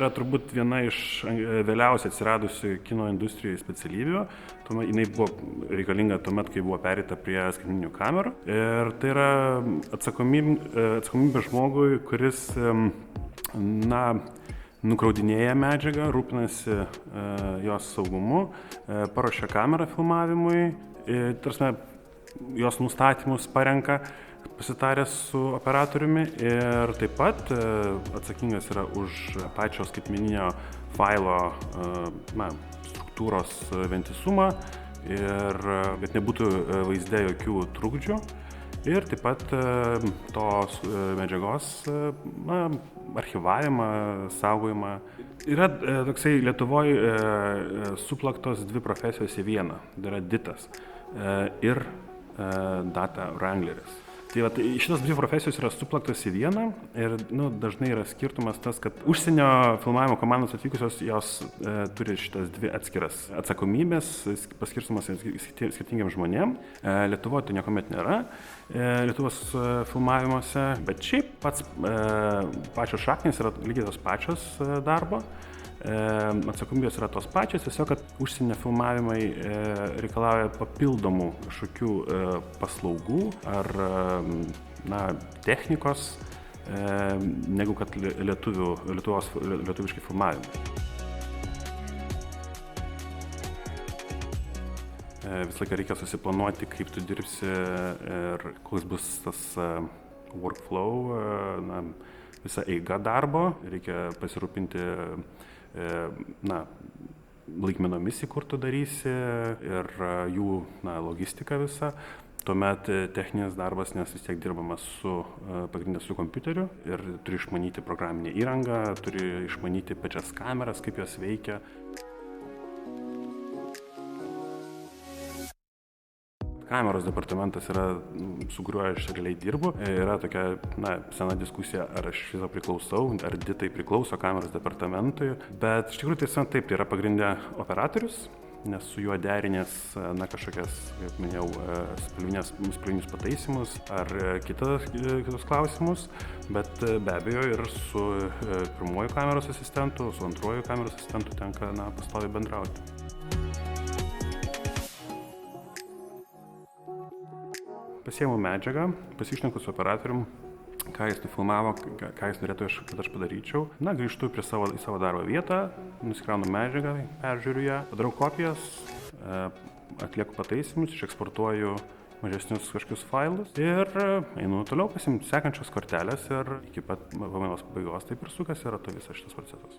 yra turbūt viena iš vėliausiai atsiradusių kino industrijos specialybių. Tuomet jinai buvo reikalinga tuomet, kai buvo pereita prie skaitmeninių kamerų. Ir tai yra atsakomybė žmogui, kuris nukraudinėja medžiagą, rūpinasi jos saugumu, paruošia kamerą filmavimui, tarsi jos nustatymus parenka, pasitaręs su operatoriumi ir taip pat atsakingas yra už pačio skaitmeninio failo struktūros vientisumą ir kad nebūtų vaizde jokių trukdžių ir taip pat tos medžiagos archyvavimą, saugojimą. Yra toksai Lietuvoje suplaktos dvi profesijos į vieną, tai yra ditas ir data wrangleris. Tai šitos dvi profesijos yra suplaktos į vieną ir dažnai yra skirtumas tas, kad užsienio filmavimo komandos atvykusios, jos turi šitas dvi atskiras atsakomybės, paskirstumas skirtingiems žmonėms. Lietuvoje tai niekuomet nėra Lietuvos filmavimuose, bet šiaip pačios šaknys yra lygiai tos pačios darbo. Atsakomybės yra tos pačios, tiesiog, kad užsienio filmavimai reikalauja papildomų kažkokių paslaugų ar technikos, negu kad lietuviškai filmavimai. Visą laiką reikia susiplanuoti, kaip tu dirbsi ir koks bus tas workflow, visa eiga darbo. Reikia pasirūpinti laikmenomis, į kur tu darysi ir jų logistika visa. Tuomet techninis darbas, nes vis tiek dirbama pagrindinė su kompiuteriu ir turi išmanyti programinę įrangą, turi išmanyti pačias kameras, kaip jos veikia. Kameros departamentas yra, su kuriuo aš realiai dirbu. Yra tokia sena diskusija, ar aš viso priklausau, ar ditai priklauso kameros departamentui. Bet iš tikrųjų tai yra pagrindė operatorius, nes su juo derinės kažkokias, kaip minėjau, spalvinius pataisymus ar kitus klausimus. Bet be abejo ir su pirmuoju kameros asistentu, su antruoju kameros asistentu tenka pastoviai bendrauti. Pasiėmu medžiagą, pasišneku su operatorium, ką jis nufilmavo, ką jis norėtų, kad aš padaryčiau. Grįžtu į savo darbo vietą, nusikraunu medžiagą, peržiūriu ją, padarau kopijas, atlieku pataisymus, išeksportuoju mažesnius kažkokius failus ir einu toliau pasiimti sekančios kortelės ir iki pat pamainos pabaigos taip ir sukasi ir visas šitas procesas.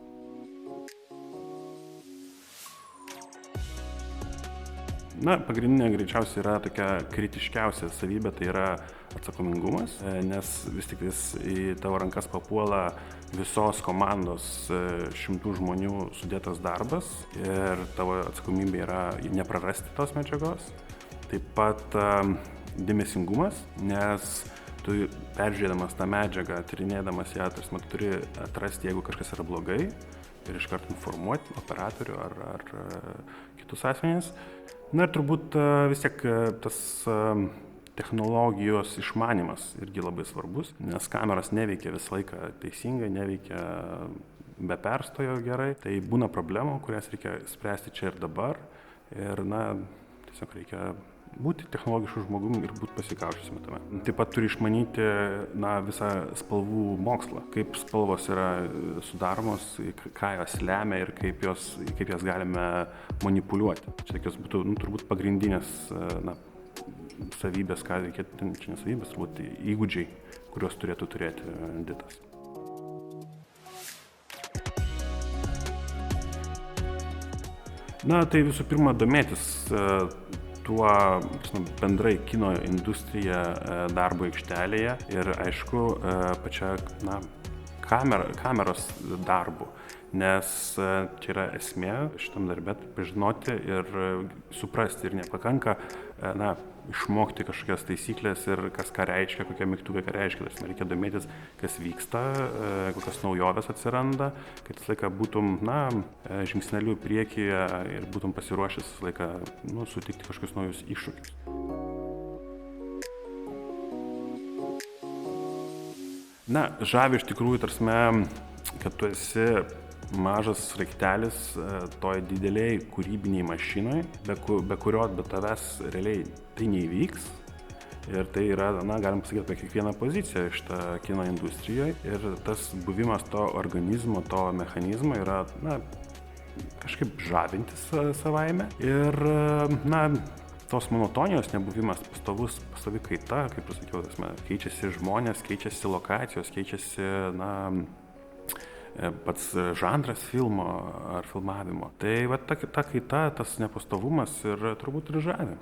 Pagrindinė greičiausiai yra tokia kritiškiausia savybė, tai yra atsakomingumas, nes vis tik į tavo rankas papuola visos komandos 100 žmonių sudėtas darbas ir tavo atsakomybė yra neprarasti tos medžiagos. Taip pat dėmesingumas, nes tu peržiūrėdamas tą medžiagą, tyrinėdamas ją, tu turi atrasti, jeigu kažkas yra blogai ir iškart informuoti operatorių ar kitus asmenys. Ir turbūt vis tiek tas technologijos išmanimas irgi labai svarbus, nes kameros neveikia visą laiką teisingai, neveikia be perstojo gerai. Tai būna problemų, kurias reikia spręsti čia ir dabar. Ir tiesiog reikia būti technologišku žmogumi ir būti pasikaušiusiam tame. Taip pat turi išmanyti visą spalvų mokslą, kaip spalvos yra sudaromos, ką jos lemia ir kaip jas galime manipuliuoti. Čia tokios būtų turbūt pagrindinės savybės, ką reikėtų, čia ne savybės, turbūt įgūdžiai, kuriuos turėtų turėti ditas. Tai visų pirma domėtis tuo bendrai kino industrija darbo aikštelėje ir aišku pačia kameros darbu, nes čia yra esmė šitam darbe pažinoti ir suprasti ir nepakanka išmokti kažkokias taisyklės ir kas ką reiškia, kokie mygtukai ką reiškia. Reikia domėtis, kas vyksta, kokios naujovės atsiranda, kad visą laiką būtum žingsneliu priekyje ir būtum pasiruošęs visą laiką sutikti kažkokius naujus iššūkius. Žavi iš tikrųjų, kad tu esi mažas sraigtelis toj dideliai kūrybiniai mašinai, be kurio be tavęs realiai tai neįvyks. Ir tai yra, galim pasakyti apie kiekvieną poziciją šitą kino industrijoje. Ir tas buvimas to organizmo, to mechanizmo yra, kažkaip žavintis savaime. Ir, tos monotonijos nebuvimas, pastovi kaita, kaip pasakiau, keičiasi žmonės, keičiasi lokacijos, keičiasi, pats žanras filmo ar filmavimo. Tai va ta kaita, tas nepastovumas ir turbūt ir žavi.